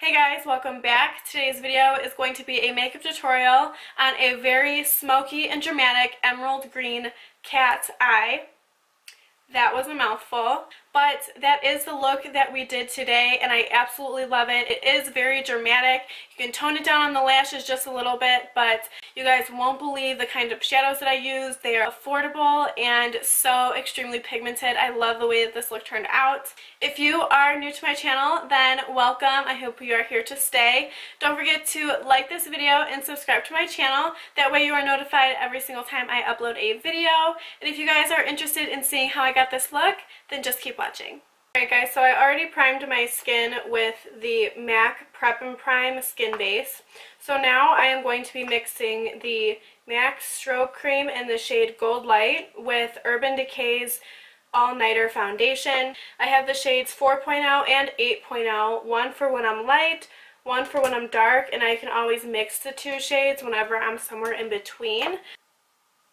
Hey guys, welcome back. Today's video is going to be a makeup tutorial on a very smoky and dramatic emerald green cat's eye. That was a mouthful, but that is the look that we did today and I absolutely love it. It is very dramatic. You can tone it down on the lashes just a little bit, but you guys won't believe the kind of shadows that I used. They are affordable and so extremely pigmented. I love the way that this look turned out. If you are new to my channel, then welcome. I hope you are here to stay. Don't forget to like this video and subscribe to my channel. That way you are notified every single time I upload a video. And if you guys are interested in seeing how I got this look, then just keep watching. Alright guys, so I already primed my skin with the MAC Prep and Prime Skin Base. So now I am going to be mixing the MAC Strobe Cream in the shade Goldlite with Urban Decay's All Nighter Foundation. I have the shades 4.0 and 8.0, one for when I'm light, one for when I'm dark, and I can always mix the two shades whenever I'm somewhere in between.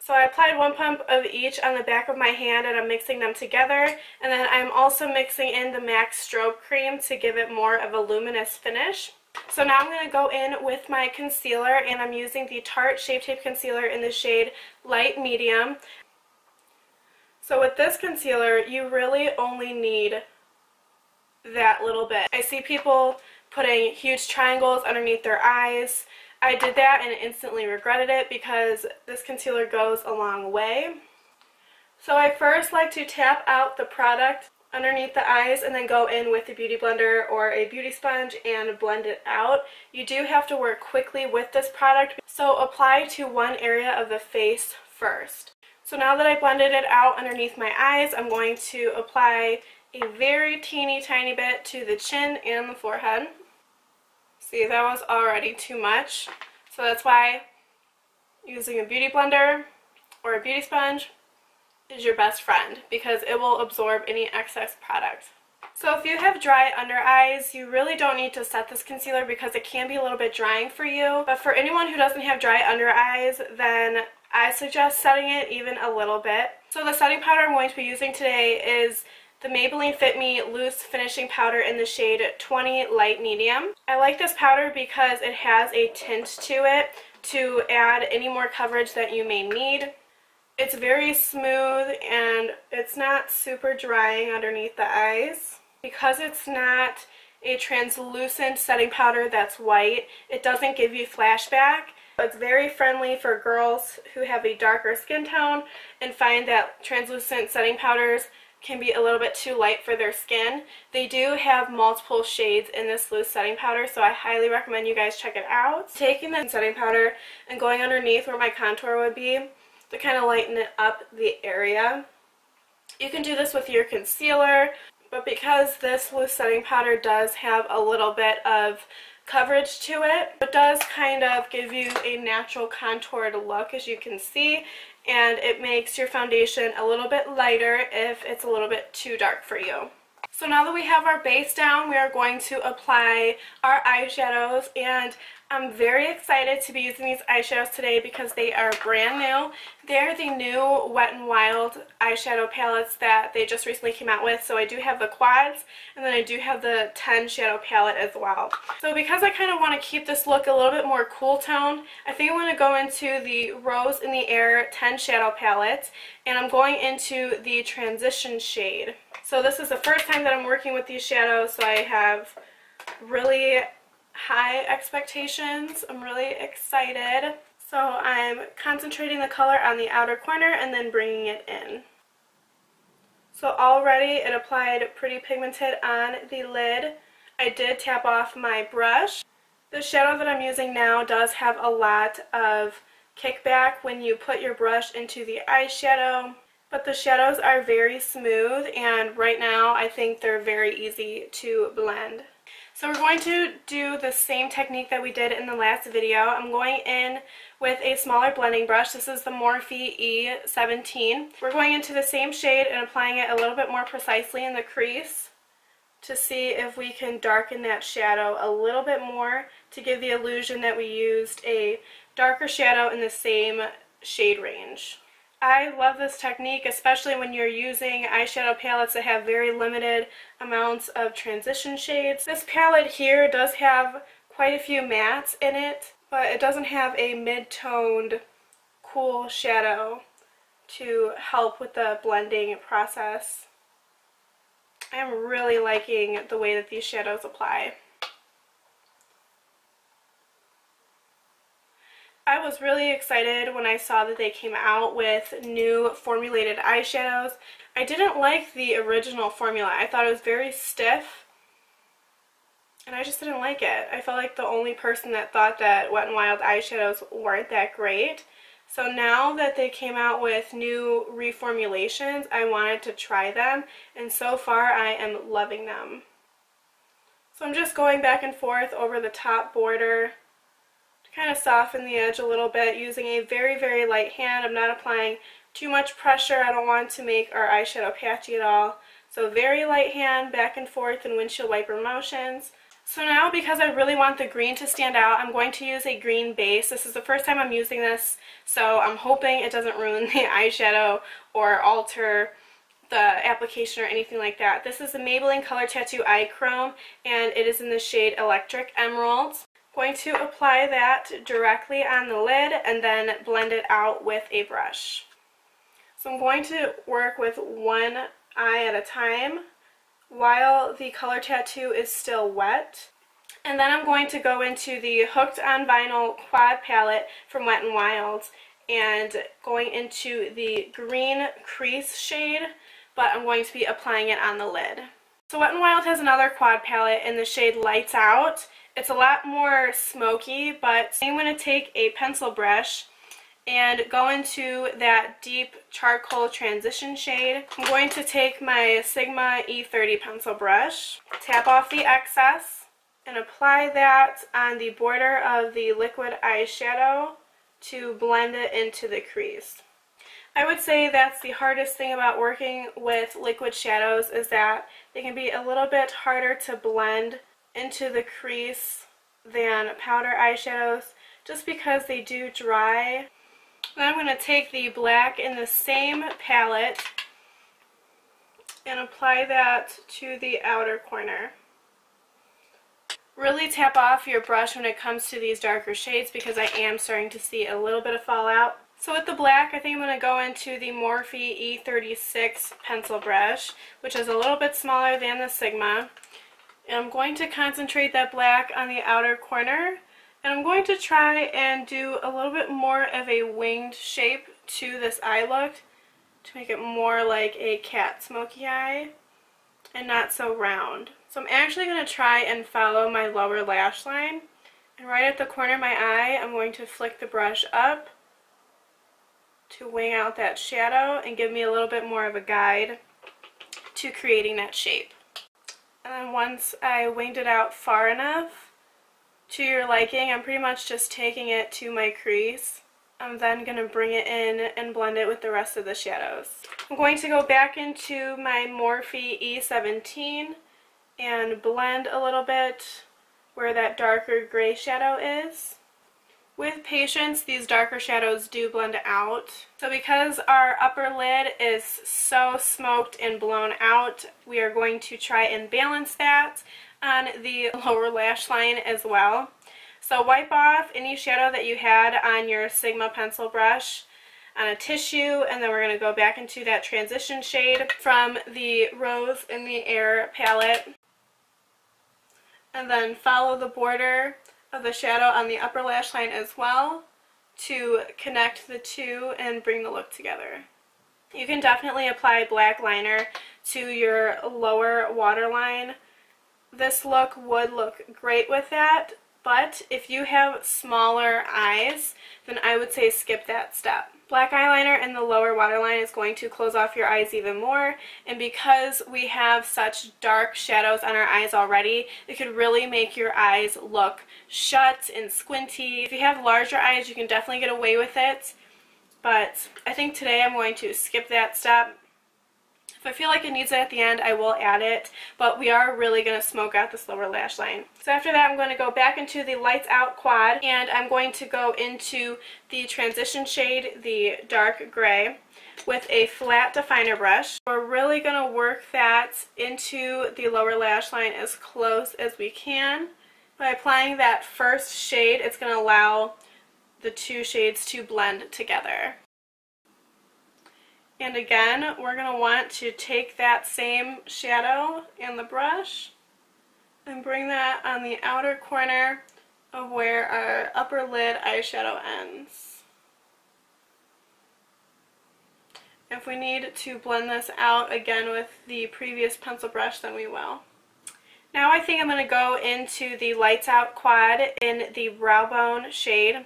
So I applied one pump of each on the back of my hand and I'm mixing them together. And then I'm also mixing in the MAC Strobe Cream to give it more of a luminous finish. So now I'm going to go in with my concealer and I'm using the Tarte Shape Tape Concealer in the shade Light Medium. So with this concealer, you really only need that little bit. I see people putting huge triangles underneath their eyes. I did that and instantly regretted it because this concealer goes a long way. So I first like to tap out the product underneath the eyes and then go in with a beauty blender or a beauty sponge and blend it out. You do have to work quickly with this product, so apply to one area of the face first. So now that I blended it out underneath my eyes, I'm going to apply a very teeny tiny bit to the chin and the forehead. See, that was already too much, so that's why using a beauty blender or a beauty sponge is your best friend because it will absorb any excess product. So if you have dry under eyes, you really don't need to set this concealer because it can be a little bit drying for you. But for anyone who doesn't have dry under eyes, then I suggest setting it even a little bit. So the setting powder I'm going to be using today is the Maybelline Fit Me Loose Finishing Powder in the shade 20 Light Medium. I like this powder because it has a tint to it to add any more coverage that you may need. It's very smooth and it's not super drying underneath the eyes. Because it's not a translucent setting powder that's white, it doesn't give you flashback. It's very friendly for girls who have a darker skin tone and find that translucent setting powders can be a little bit too light for their skin. They do have multiple shades in this loose setting powder, so I highly recommend you guys check it out. Taking the setting powder and going underneath where my contour would be to kind of lighten it up the area. You can do this with your concealer, but because this loose setting powder does have a little bit of coverage to it, it does kind of give you a natural contoured look, as you can see, and it makes your foundation a little bit lighter if it's a little bit too dark for you. So now that we have our base down, we are going to apply our eyeshadows, and I'm very excited to be using these eyeshadows today because they are brand new. They're the new Wet n Wild eyeshadow palettes that they just recently came out with. So I do have the quads and then I do have the 10 shadow palette as well. So because I kind of want to keep this look a little bit more cool tone, I think I'm going to go into the Rose in the Air 10 shadow palette and I'm going into the transition shade. So this is the first time that I'm working with these shadows, so I have really high expectations. I'm really excited. So I'm concentrating the color on the outer corner and then bringing it in. So already it applied pretty pigmented on the lid. I did tap off my brush. The shadow that I'm using now does have a lot of kickback when you put your brush into the eyeshadow, but the shadows are very smooth and right now I think they're very easy to blend. So we're going to do the same technique that we did in the last video. I'm going in with a smaller blending brush. This is the Morphe E17. We're going into the same shade and applying it a little bit more precisely in the crease to see if we can darken that shadow a little bit more to give the illusion that we used a darker shadow in the same shade range. I love this technique, especially when you're using eyeshadow palettes that have very limited amounts of transition shades. This palette here does have quite a few mattes in it, but it doesn't have a mid-toned cool shadow to help with the blending process. I am really liking the way that these shadows apply. I was really excited when I saw that they came out with new formulated eyeshadows. I didn't like the original formula. I thought it was very stiff, and I just didn't like it. I felt like the only person that thought that Wet n Wild eyeshadows weren't that great. So now that they came out with new reformulations, I wanted to try them, and so far I am loving them. So I'm just going back and forth over the top border to kind of soften the edge a little bit using a very, very light hand. I'm not applying too much pressure. I don't want to make our eyeshadow patchy at all. So very light hand, back and forth in windshield wiper motions. So now, because I really want the green to stand out, I'm going to use a green base. This is the first time I'm using this, so I'm hoping it doesn't ruin the eyeshadow or alter the application or anything like that. This is the Maybelline Color Tattoo Eye Chrome, and it is in the shade Electric Emerald. I'm going to apply that directly on the lid and then blend it out with a brush. So I'm going to work with one eye at a time while the color tattoo is still wet. And then I'm going to go into the Hooked on Vinyl Quad palette from Wet n Wild and going into the green crease shade, but I'm going to be applying it on the lid. So Wet n Wild has another quad palette in the shade Lights Out. It's a lot more smoky, but I'm going to take a pencil brush and go into that deep charcoal transition shade. I'm going to take my Sigma E30 pencil brush, tap off the excess, and apply that on the border of the liquid eyeshadow to blend it into the crease. I would say that's the hardest thing about working with liquid shadows, is that they can be a little bit harder to blend into the crease than powder eyeshadows, just because they do dry. Then I'm going to take the black in the same palette and apply that to the outer corner. Really tap off your brush when it comes to these darker shades, because I am starting to see a little bit of fallout. So with the black, I think I'm going to go into the Morphe E36 pencil brush, which is a little bit smaller than the Sigma. And I'm going to concentrate that black on the outer corner. And I'm going to try and do a little bit more of a winged shape to this eye look to make it more like a cat smoky eye and not so round. So I'm actually going to try and follow my lower lash line. And right at the corner of my eye, I'm going to flick the brush up to wing out that shadow and give me a little bit more of a guide to creating that shape. And then once I winged it out far enough to your liking, I'm pretty much just taking it to my crease. I'm then going to bring it in and blend it with the rest of the shadows. I'm going to go back into my Morphe E17 and blend a little bit where that darker gray shadow is. With patience, these darker shadows do blend out. So because our upper lid is so smoked and blown out, we are going to try and balance that on the lower lash line as well. So wipe off any shadow that you had on your Sigma pencil brush on a tissue, and then we're going to go back into that transition shade from the Rose in the Air palette. And then follow the border of the shadow on the upper lash line as well to connect the two and bring the look together. You can definitely apply black liner to your lower waterline. This look would look great with that, but if you have smaller eyes, then I would say skip that step. Black eyeliner in the lower waterline is going to close off your eyes even more, and because we have such dark shadows on our eyes already, it could really make your eyes look shut and squinty. If you have larger eyes, you can definitely get away with it, but I think today I'm going to skip that step, If I feel like it needs it at the end, I will add it, but we are really going to smoke out this lower lash line. So after that, I'm going to go back into the Lights Out quad, and I'm going to go into the transition shade, the dark gray, with a flat definer brush. We're really going to work that into the lower lash line as close as we can. By applying that first shade, it's going to allow the two shades to blend together. And again, we're going to want to take that same shadow and the brush and bring that on the outer corner of where our upper lid eyeshadow ends. If we need to blend this out again with the previous pencil brush, then we will. Now I think I'm going to go into the Lights Out quad in the Brow Bone shade.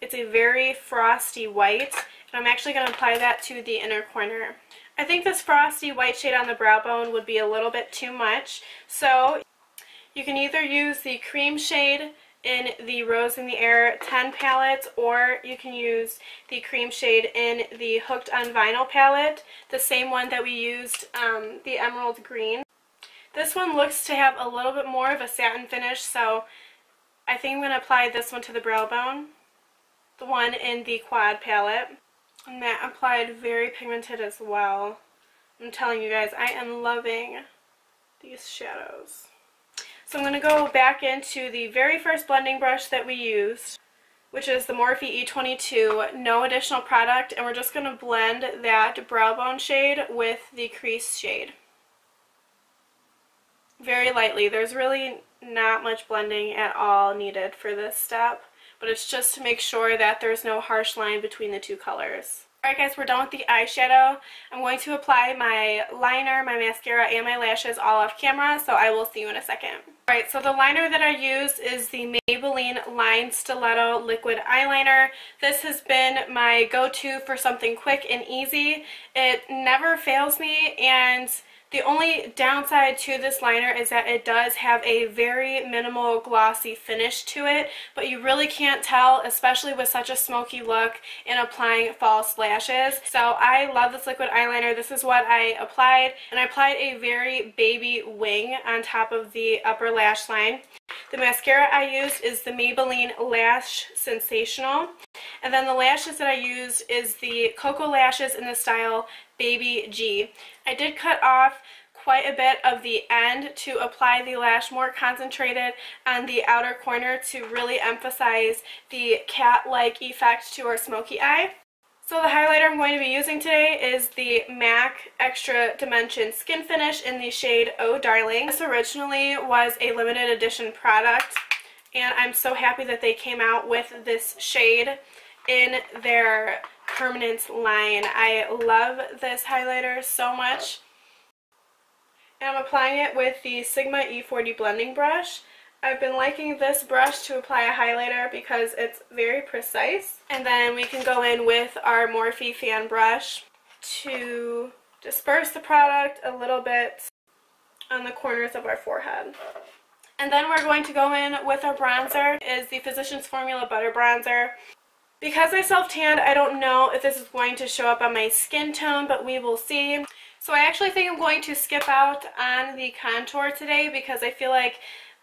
It's a very frosty white, and I'm actually going to apply that to the inner corner. I think this frosty white shade on the brow bone would be a little bit too much, so you can either use the cream shade in the Rose in the Air 10 palette, or you can use the cream shade in the Hooked on Vinyl palette, the same one that we used, the emerald green. This one looks to have a little bit more of a satin finish, so I think I'm going to apply this one to the brow bone, the one in the quad palette. And that applied very pigmented as well. I'm telling you guys, I am loving these shadows. So I'm going to go back into the very first blending brush that we used, which is the Morphe E22, no additional product, and we're just going to blend that brow bone shade with the crease shade. Very lightly. There's really not much blending at all needed for this step, but it's just to make sure that there's no harsh line between the two colors. Alright guys, we're done with the eyeshadow. I'm going to apply my liner, my mascara, and my lashes all off camera, so I will see you in a second. Alright, so the liner that I used is the Maybelline Line Stiletto Liquid Eyeliner. This has been my go-to for something quick and easy. It never fails me, and the only downside to this liner is that it does have a very minimal glossy finish to it, but you really can't tell, especially with such a smoky look and applying false lashes. So I love this liquid eyeliner. This is what I applied, and I applied a very baby wing on top of the upper lash line. The mascara I used is the Maybelline Lash Sensational, and then the lashes that I used is the Koko lashes in the style Baby G. I did cut off quite a bit of the end to apply the lash more concentrated on the outer corner to really emphasize the cat-like effect to our smoky eye. So the highlighter I'm going to be using today is the MAC Extra Dimension Skin Finish in the shade Oh Darling. This originally was a limited edition product, and I'm so happy that they came out with this shade in their permanent line. I love this highlighter so much. And I'm applying it with the Sigma E40 blending brush. I've been liking this brush to apply a highlighter because it's very precise. And then we can go in with our Morphe fan brush to disperse the product a little bit on the corners of our forehead. And then we're going to go in with our bronzer. It is the Physicians Formula Butter Bronzer. Because I self-tanned, I don't know if this is going to show up on my skin tone, but we will see. So I actually think I'm going to skip out on the contour today because I feel like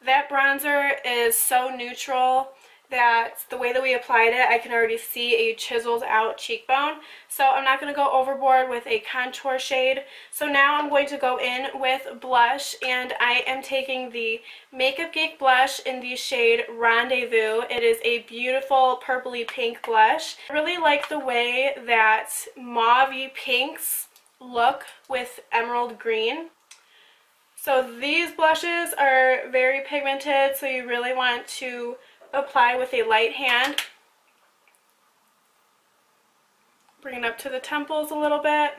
that bronzer is so neutral that the way that we applied it, I can already see a chiseled out cheekbone. So I'm not going to go overboard with a contour shade. So now I'm going to go in with blush, and I am taking the Makeup Geek blush in the shade Rendezvous. It is a beautiful purpley pink blush. I really like the way that mauve-y pinks look with emerald green. So these blushes are very pigmented, so you really want to apply with a light hand. Bring it up to the temples a little bit.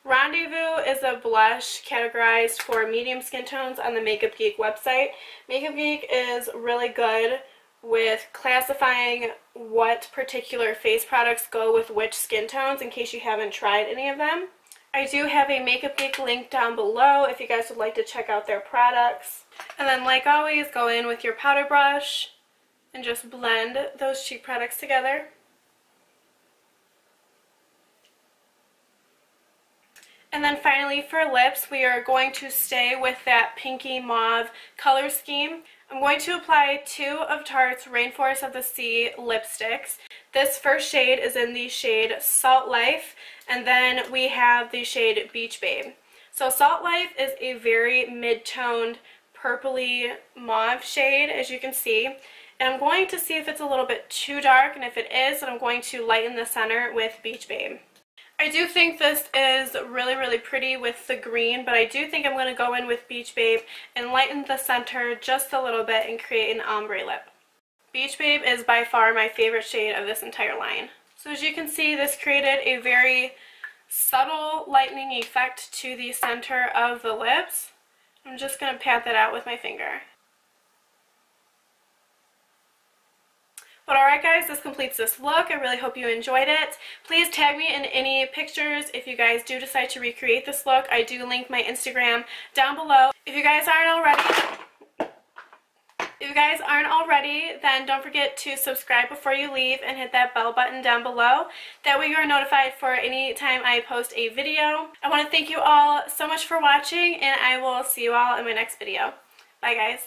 Rendezvous is a blush categorized for medium skin tones on the Makeup Geek website. Makeup Geek is really good with classifying what particular face products go with which skin tones in case you haven't tried any of them. I do have a Makeup Geek link down below if you guys would like to check out their products. And then, like always, go in with your powder brush and just blend those cheek products together. And then finally for lips, we are going to stay with that pinky mauve color scheme. I'm going to apply 2 of Tarte's Rainforest of the Sea lipsticks. This first shade is in the shade Salt Life, and then we have the shade Beach Babe. So Salt Life is a very mid-toned purpley mauve shade, as you can see. And I'm going to see if it's a little bit too dark, and if it is, then I'm going to lighten the center with Beach Babe. I do think this is really, really pretty with the green, but I do think I'm going to go in with Beach Babe and lighten the center just a little bit and create an ombre lip. Beach Babe is by far my favorite shade of this entire line. So as you can see, this created a very subtle lightening effect to the center of the lips. I'm just going to pat that out with my finger. But alright guys, this completes this look. I really hope you enjoyed it. Please tag me in any pictures if you guys do decide to recreate this look. I do link my Instagram down below. If you guys aren't already, then don't forget to subscribe before you leave and hit that bell button down below. That way you are notified for any time I post a video. I want to thank you all so much for watching, and I will see you all in my next video. Bye guys.